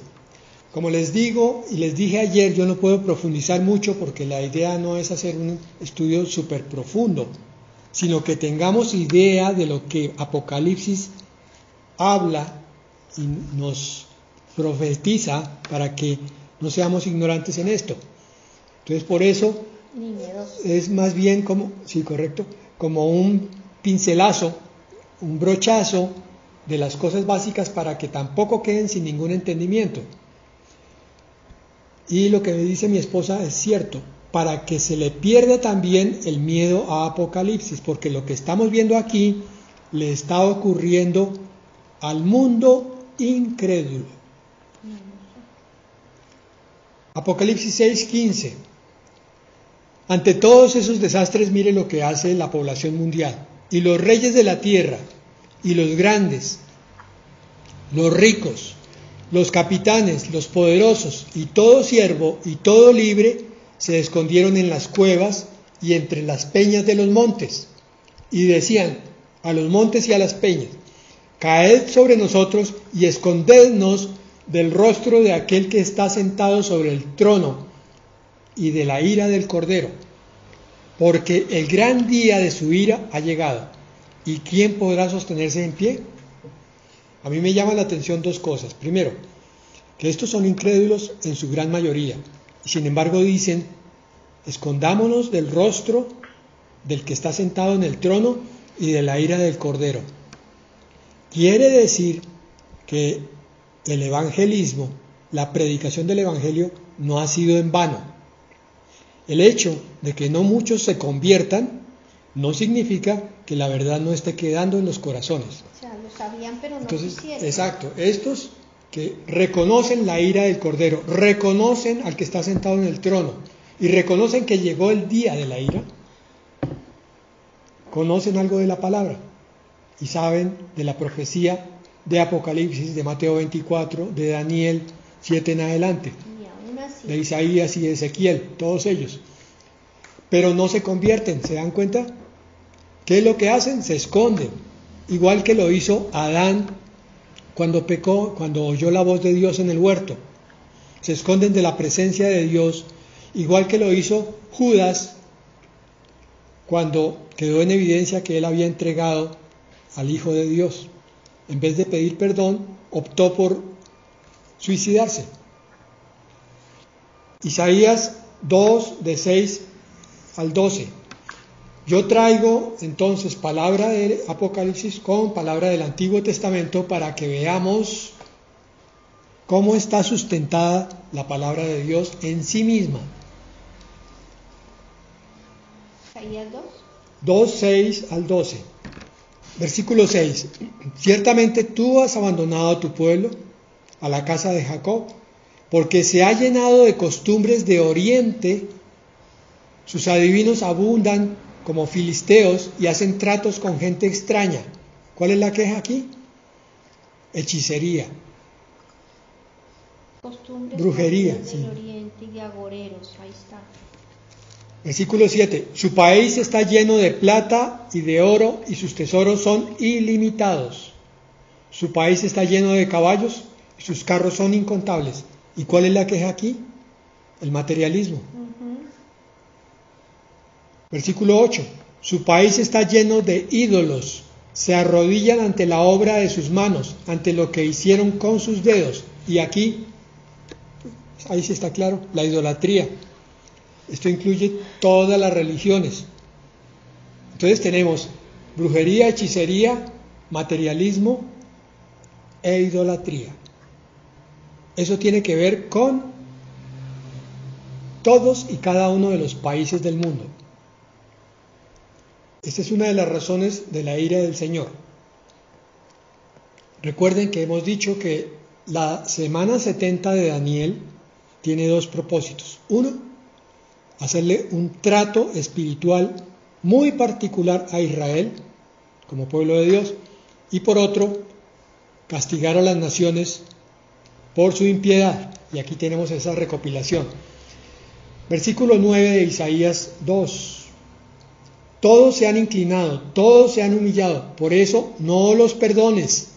Speaker 2: Como les digo y les dije ayer, yo no puedo profundizar mucho porque la idea no es hacer un estudio súper profundo, sino que tengamos idea de lo que Apocalipsis habla y nos profetiza para que no seamos ignorantes en esto. Entonces por eso es más bien como, sí, correcto, como un pincelazo, un brochazo de las cosas básicas para que tampoco queden sin ningún entendimiento. Y lo que me dice mi esposa es cierto, para que se le pierda también el miedo a Apocalipsis, porque lo que estamos viendo aquí le está ocurriendo al mundo incrédulo. Apocalipsis 6:15. Ante todos esos desastres, mire lo que hace la población mundial. Y los reyes de la tierra, y los grandes, los ricos, los capitanes, los poderosos, y todo siervo y todo libre, se escondieron en las cuevas y entre las peñas de los montes. Y decían a los montes y a las peñas, caed sobre nosotros y escondednos del rostro de aquel que está sentado sobre el trono y de la ira del Cordero, porque el gran día de su ira ha llegado. ¿Y quién podrá sostenerse en pie? A mí me llama la atención dos cosas. Primero, que estos son incrédulos en su gran mayoría, y sin embargo dicen, escondámonos del rostro del que está sentado en el trono y de la ira del Cordero. Quiere decir que el evangelismo, la predicación del evangelio, no ha sido en vano. El hecho de que no muchos se conviertan no significa que la verdad no esté quedando en los corazones.
Speaker 1: O sea, lo sabían pero no
Speaker 2: Entonces,
Speaker 1: quisieron.
Speaker 2: exacto, estos que reconocen la ira del Cordero, reconocen al que está sentado en el trono y reconocen que llegó el día de la ira, conocen algo de la palabra y saben de la profecía de Apocalipsis, de Mateo 24, de Daniel 7 en adelante, de Isaías y de Ezequiel, todos ellos. Pero no se convierten, ¿se dan cuenta? ¿Qué es lo que hacen? Se esconden, igual que lo hizo Adán cuando pecó, cuando oyó la voz de Dios en el huerto. Se esconden de la presencia de Dios, igual que lo hizo Judas cuando quedó en evidencia que él había entregado al Hijo de Dios. En vez de pedir perdón, optó por suicidarse. Isaías 2, de 6 al 12. Yo traigo entonces palabra de Apocalipsis con palabra del Antiguo Testamento para que veamos cómo está sustentada la palabra de Dios en sí misma.
Speaker 1: Isaías
Speaker 2: 2, 6 al 12. Versículo 6. Ciertamente tú has abandonado a tu pueblo, a la casa de Jacob, porque se ha llenado de costumbres de oriente. Sus adivinos abundan como filisteos y hacen tratos con gente extraña. ¿Cuál es la queja aquí? Hechicería.
Speaker 1: Costumbres
Speaker 2: brujería,
Speaker 1: del
Speaker 2: sí.
Speaker 1: oriente y de agoreros, ahí está.
Speaker 2: Versículo 7. Su país está lleno de plata y de oro y sus tesoros son ilimitados. Su país está lleno de caballos y sus carros son incontables. ¿Y cuál es la queja aquí? El materialismo. Versículo 8. Su país está lleno de ídolos Se arrodillan ante la obra de sus manos, ante lo que hicieron con sus dedos. Y aquí, ahí sí está claro, la idolatría. Esto incluye todas las religiones. Entonces tenemos brujería, hechicería, materialismo e idolatría. Eso tiene que ver con todos y cada uno de los países del mundo. Esta es una de las razones de la ira del Señor. Recuerden que hemos dicho que la semana 70 de Daniel tiene dos propósitos. Uno, hacerle un trato espiritual muy particular a Israel como pueblo de Dios, y por otro, castigar a las naciones por su impiedad. Y aquí tenemos esa recopilación. Versículo 9 de Isaías 2. Todos se han inclinado, todos se han humillado, por eso no los perdones.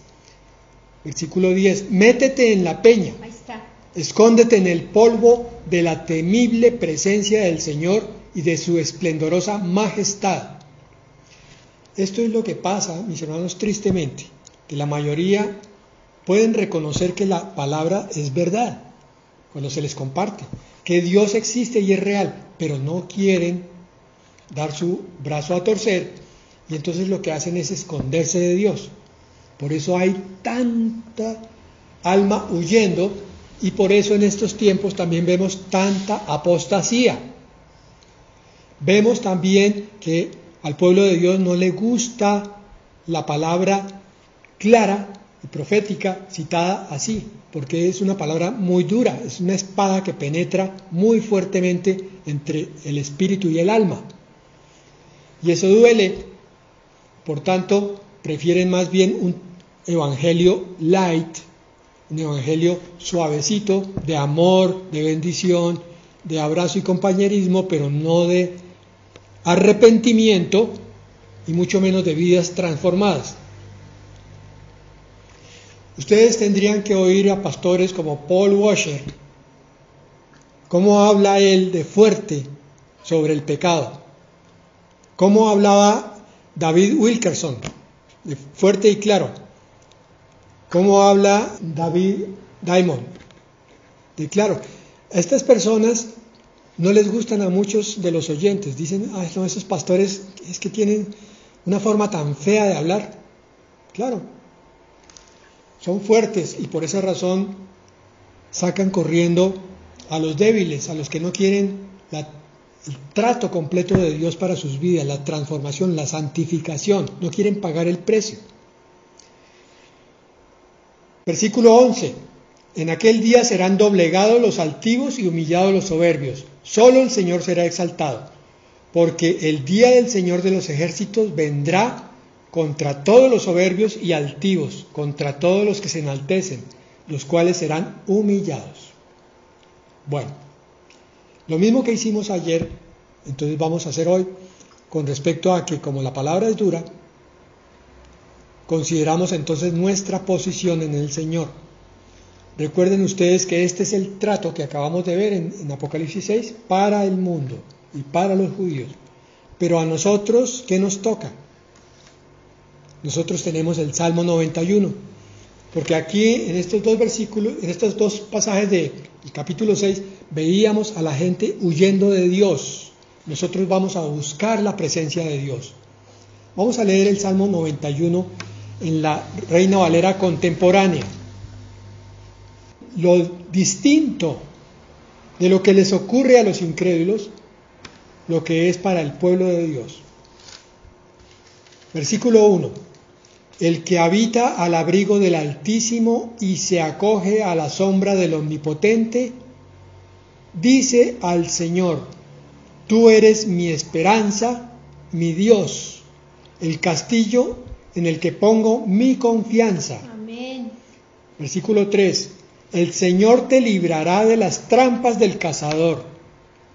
Speaker 2: Versículo 10. Métete en la peña,
Speaker 1: Ahí está.
Speaker 2: escóndete en el polvo de la temible presencia del Señor y de su esplendorosa majestad. Esto es lo que pasa, mis hermanos, tristemente, que la mayoría pueden reconocer que la palabra es verdad cuando se les comparte, que Dios existe y es real, pero no quieren dar su brazo a torcer, y entonces lo que hacen es esconderse de Dios. Por eso hay tanta alma huyendo, y por eso en estos tiempos también vemos tanta apostasía. Vemos también que al pueblo de Dios no le gusta la palabra clara y profética citada así, porque es una palabra muy dura, es una espada que penetra muy fuertemente entre el espíritu y el alma. Y eso duele, por tanto, prefieren más bien un evangelio light, un evangelio suavecito, de amor, de bendición, de abrazo y compañerismo, pero no de arrepentimiento y mucho menos de vidas transformadas. Ustedes tendrían que oír a pastores como Paul Washer, cómo habla él de fuerte sobre el pecado. ¿Cómo hablaba David Wilkerson? De fuerte y claro. ¿Cómo habla David Diamond? De claro. A estas personas no les gustan a muchos de los oyentes. Dicen, ay, no, esos pastores es que tienen una forma tan fea de hablar. Claro. Son fuertes y por esa razón sacan corriendo a los débiles, a los que no quieren el trato completo de Dios para sus vidas, la transformación, la santificación, no quieren pagar el precio. Versículo 11. En aquel día serán doblegados los altivos y humillados los soberbios. Solo el Señor será exaltado, porque el día del Señor de los ejércitos vendrá contra todos los soberbios y altivos, contra todos los que se enaltecen, los cuales serán humillados. Bueno. Lo mismo que hicimos ayer, entonces vamos a hacer hoy, con respecto a que como la palabra es dura, consideramos entonces nuestra posición en el Señor. Recuerden ustedes que este es el trato que acabamos de ver en Apocalipsis 6 para el mundo y para los judíos. Pero a nosotros, ¿qué nos toca? Nosotros tenemos el Salmo 91. Porque aquí en estos dos versículos, en estos dos pasajes del capítulo 6, veíamos a la gente huyendo de Dios. Nosotros vamos a buscar la presencia de Dios. Vamos a leer el Salmo 91 en la Reina Valera contemporánea. Lo distinto de lo que les ocurre a los incrédulos, lo que es para el pueblo de Dios. Versículo 1. El que habita al abrigo del Altísimo y se acoge a la sombra del Omnipotente, dice al Señor, tú eres mi esperanza, mi Dios, el castillo en el que pongo mi confianza.
Speaker 1: Amén.
Speaker 2: Versículo 3. El Señor te librará de las trampas del cazador,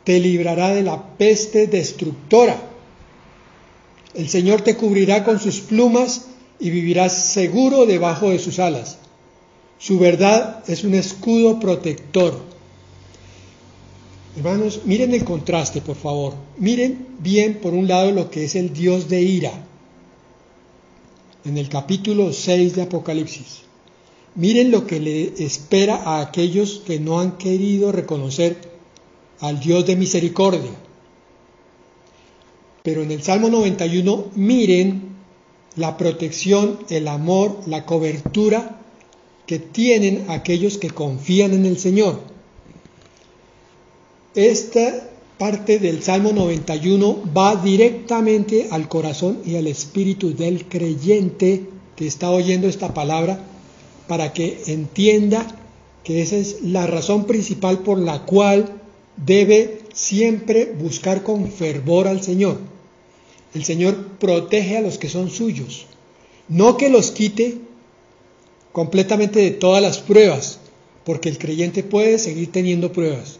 Speaker 2: te librará de la peste destructora. El Señor te cubrirá con sus plumas y vivirás seguro debajo de sus alas. Su verdad es un escudo protector. Hermanos, miren el contraste, por favor. Miren bien, por un lado, lo que es el Dios de ira. en el capítulo 6 de Apocalipsis. Miren lo que le espera a aquellos que no han querido reconocer al Dios de misericordia. Pero en el Salmo 91, miren la protección, el amor, la cobertura que tienen aquellos que confían en el Señor. Esta parte del Salmo 91 va directamente al corazón y al espíritu del creyente que está oyendo esta palabra, para que entienda que esa es la razón principal por la cual debe siempre buscar con fervor al Señor. El Señor protege a los que son suyos, no que los quite completamente de todas las pruebas, porque el creyente puede seguir teniendo pruebas,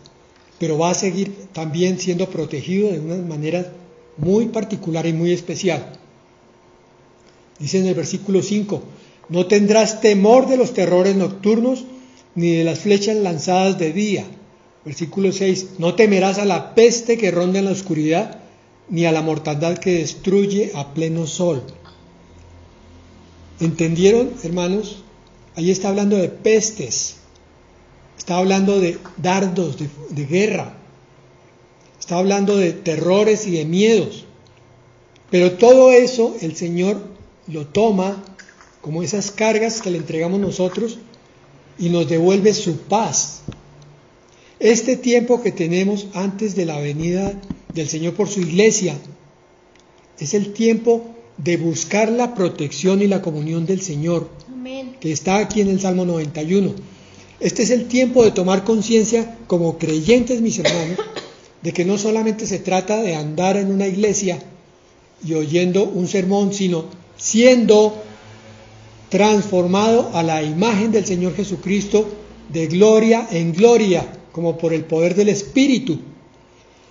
Speaker 2: pero va a seguir también siendo protegido de una manera muy particular y muy especial. Dice en el versículo 5, no tendrás temor de los terrores nocturnos, ni de las flechas lanzadas de día. Versículo 6, no temerás a la peste que ronda en la oscuridad, ni a la mortandad que destruye a pleno sol. ¿Entendieron, hermanos? Ahí está hablando de pestes, está hablando de dardos de guerra, está hablando de terrores y de miedos. Pero todo eso el Señor lo toma como esas cargas que le entregamos nosotros y nos devuelve su paz. Este tiempo que tenemos antes de la venida del Señor por su iglesia es el tiempo de buscar la protección y la comunión del Señor.
Speaker 1: Amén.
Speaker 2: Que está aquí en el Salmo 91. Este es el tiempo de tomar conciencia como creyentes, mis hermanos, de que no solamente se trata de andar en una iglesia y oyendo un sermón, sino siendo transformado a la imagen del Señor Jesucristo de gloria en gloria, como por el poder del Espíritu.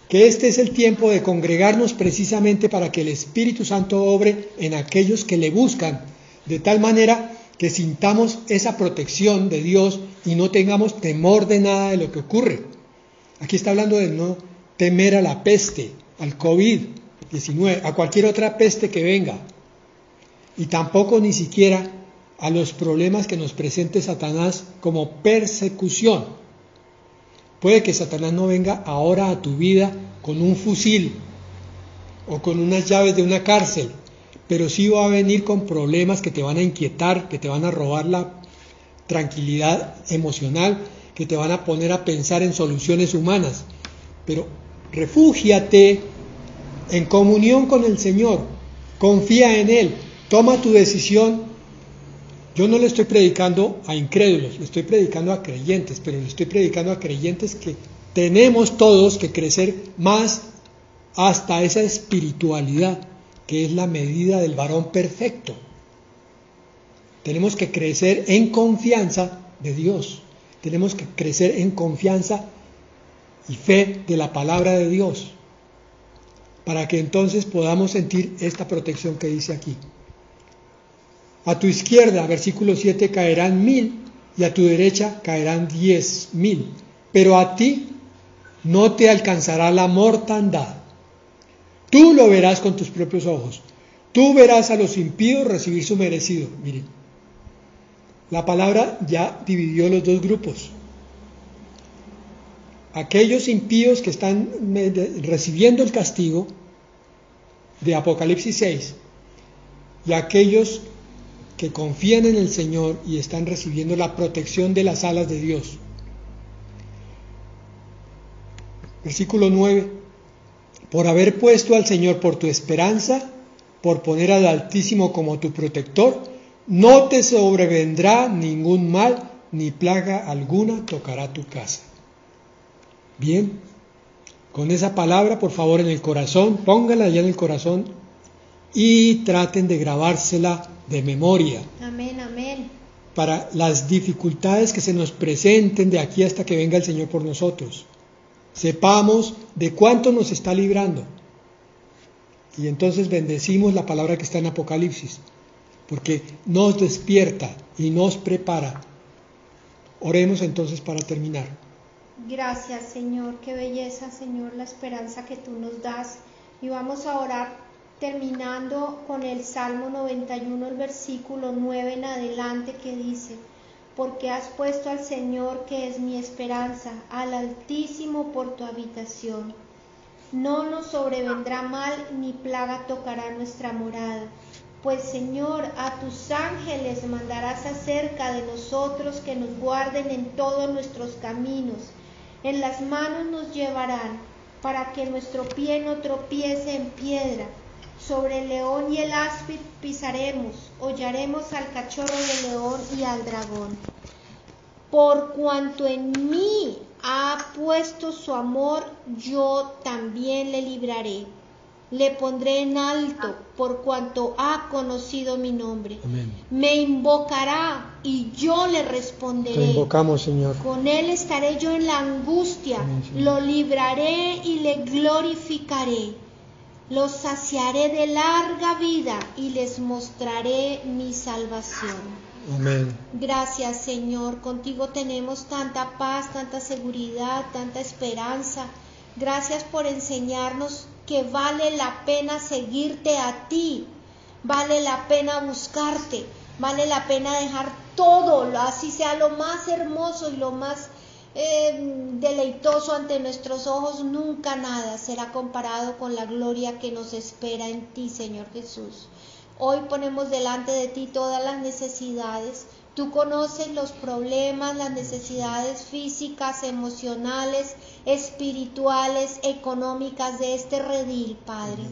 Speaker 2: Que este es el tiempo de congregarnos precisamente para que el Espíritu Santo obre en aquellos que le buscan, de tal manera que sintamos esa protección de Dios y no tengamos temor de nada de lo que ocurre. Aquí está hablando de no temer a la peste, al COVID-19, a cualquier otra peste que venga, y tampoco ni siquiera a los problemas que nos presente Satanás como persecución. Puede que Satanás no venga ahora a tu vida con un fusil o con unas llaves de una cárcel, pero sí va a venir con problemas que te van a inquietar, que te van a robar la tranquilidad emocional, que te van a poner a pensar en soluciones humanas. Pero refúgiate en comunión con el Señor, confía en Él, toma tu decisión. Yo no le estoy predicando a incrédulos, le estoy predicando a creyentes, pero le estoy predicando a creyentes que tenemos todos que crecer más hasta esa espiritualidad, que es la medida del varón perfecto. Tenemos que crecer en confianza de Dios, tenemos que crecer en confianza y fe de la palabra de Dios, para que entonces podamos sentir esta protección que dice aquí. A tu izquierda, versículo 7, caerán 1000 y a tu derecha caerán 10.000, pero a ti no te alcanzará la mortandad. Tú lo verás con tus propios ojos. Tú verás a los impíos recibir su merecido. Miren, la palabra ya dividió los dos grupos. Aquellos impíos que están recibiendo el castigo de Apocalipsis 6 y aquellos que confían en el Señor y están recibiendo la protección de las alas de Dios. Versículo 9. Por haber puesto al Señor por tu esperanza, por poner al Altísimo como tu protector, no te sobrevendrá ningún mal, ni plaga alguna tocará tu casa. Bien, con esa palabra, por favor, en el corazón, póngala ya en el corazón y traten de grabársela de memoria.
Speaker 1: Amén, amén.
Speaker 2: Para las dificultades que se nos presenten de aquí hasta que venga el Señor por nosotros. Sepamos de cuánto nos está librando. Y entonces bendecimos la palabra que está en Apocalipsis, porque nos despierta y nos prepara. Oremos entonces para terminar.
Speaker 1: Gracias, Señor, qué belleza, Señor, la esperanza que tú nos das. Y vamos a orar terminando con el Salmo 91, el versículo 9 en adelante, que dice: porque has puesto al Señor, que es mi esperanza, al Altísimo por tu habitación. No nos sobrevendrá mal, ni plaga tocará nuestra morada. Pues Señor, a tus ángeles mandarás acerca de nosotros, que nos guarden en todos nuestros caminos. En las manos nos llevarán, para que nuestro pie no tropiece en piedra. Sobre el león y el áspid pisaremos, hollaremos al cachorro de león y al dragón. Por cuanto en mí ha puesto su amor, yo también le libraré. Le pondré en alto, por cuanto ha conocido mi nombre.
Speaker 2: Amén.
Speaker 1: Me invocará y yo le responderé.
Speaker 2: Te invocamos, Señor.
Speaker 1: Con él estaré yo en la angustia.
Speaker 2: Amén, Señor.
Speaker 1: Lo libraré y le glorificaré. Los saciaré de larga vida y les mostraré mi salvación.
Speaker 2: Amén.
Speaker 1: Gracias, Señor. Contigo tenemos tanta paz, tanta seguridad, tanta esperanza. Gracias por enseñarnos que vale la pena seguirte a ti, vale la pena buscarte, vale la pena dejar todo, así sea lo más hermoso y lo más deleitoso ante nuestros ojos, nunca nada será comparado con la gloria que nos espera en ti, Señor Jesús. Hoy ponemos delante de ti todas las necesidades. Tú conoces los problemas, las necesidades físicas, emocionales, espirituales, económicas de este redil, Padre.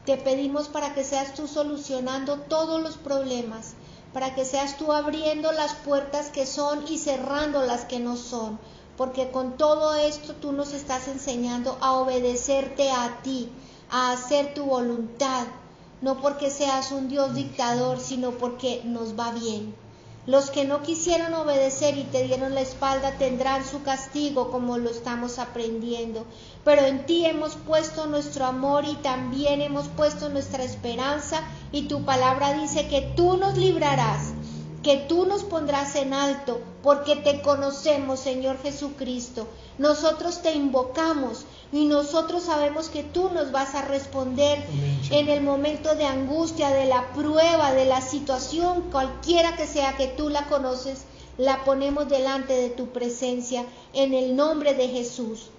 Speaker 1: Te pedimos para que seas tú solucionando todos los problemas, para que seas tú abriendo las puertas que son y cerrando las que no son, porque con todo esto tú nos estás enseñando a obedecerte a ti, a hacer tu voluntad, no porque seas un Dios dictador, sino porque nos va bien. Los que no quisieron obedecer y te dieron la espalda tendrán su castigo, como lo estamos aprendiendo. Pero en ti hemos puesto nuestro amor y también hemos puesto nuestra esperanza, y tu palabra dice que tú nos librarás, que tú nos pondrás en alto, porque te conocemos, Señor Jesucristo. Nosotros te invocamos y nosotros sabemos que tú nos vas a responder.
Speaker 2: Amén,
Speaker 1: en el momento de angustia, de la prueba, de la situación, cualquiera que sea, que tú la conoces, la ponemos delante de tu presencia en el nombre de Jesús.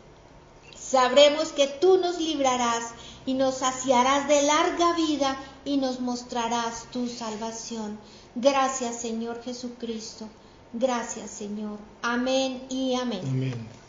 Speaker 1: Sabremos que tú nos librarás y nos saciarás de larga vida y nos mostrarás tu salvación. Gracias, Señor Jesucristo. Gracias, Señor. Amén y amén.
Speaker 2: Amén.